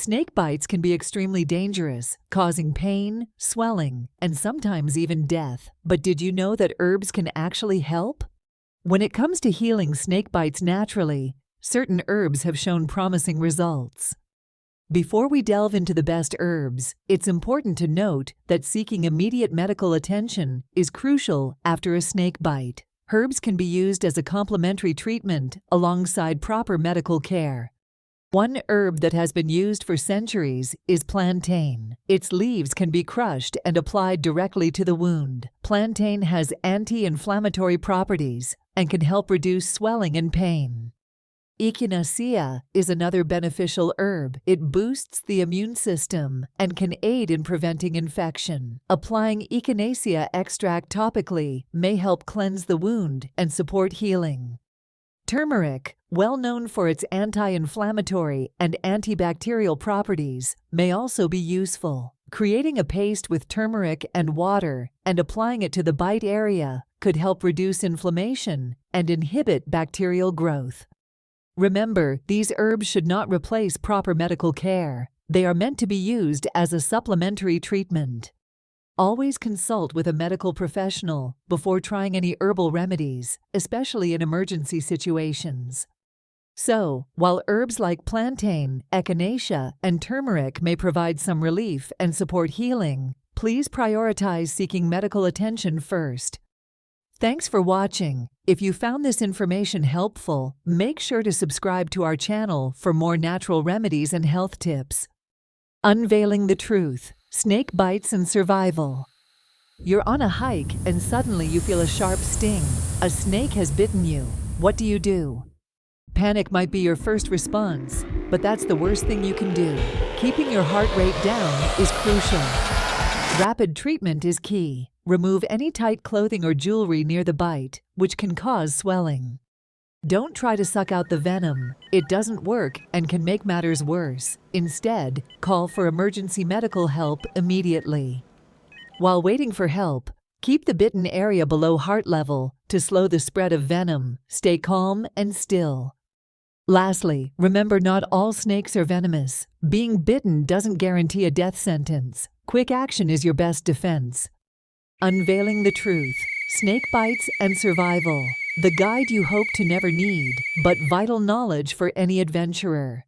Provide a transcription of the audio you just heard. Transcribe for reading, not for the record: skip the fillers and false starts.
Snake bites can be extremely dangerous, causing pain, swelling, and sometimes even death. But did you know that herbs can actually help? When it comes to healing snake bites naturally, certain herbs have shown promising results. Before we delve into the best herbs, it's important to note that seeking immediate medical attention is crucial after a snake bite. Herbs can be used as a complementary treatment alongside proper medical care. One herb that has been used for centuries is plantain. Its leaves can be crushed and applied directly to the wound. Plantain has anti-inflammatory properties and can help reduce swelling and pain. Echinacea is another beneficial herb. It boosts the immune system and can aid in preventing infection. Applying echinacea extract topically may help cleanse the wound and support healing. Turmeric, well known for its anti-inflammatory and antibacterial properties, may also be useful. Creating a paste with turmeric and water and applying it to the bite area could help reduce inflammation and inhibit bacterial growth. Remember, these herbs should not replace proper medical care. They are meant to be used as a supplementary treatment. Always consult with a medical professional before trying any herbal remedies, especially in emergency situations. So, while herbs like plantain, echinacea, and turmeric may provide some relief and support healing, please prioritize seeking medical attention first. Thanks for watching. If you found this information helpful, make sure to subscribe to our channel for more natural remedies and health tips. Unveiling the truth. Snake bites and survival. You're on a hike and suddenly you feel a sharp sting. A snake has bitten you. What do you do? Panic might be your first response, but that's the worst thing you can do. Keeping your heart rate down is crucial. Rapid treatment is key. Remove any tight clothing or jewelry near the bite, which can cause swelling. Don't try to suck out the venom. It doesn't work and can make matters worse. Instead, call for emergency medical help immediately. While waiting for help, keep the bitten area below heart level to slow the spread of venom. Stay calm and still. Lastly, remember not all snakes are venomous. Being bitten doesn't guarantee a death sentence. Quick action is your best defense. Unveiling the truth. Snake bites and survival. The guide you hope to never need, but vital knowledge for any adventurer.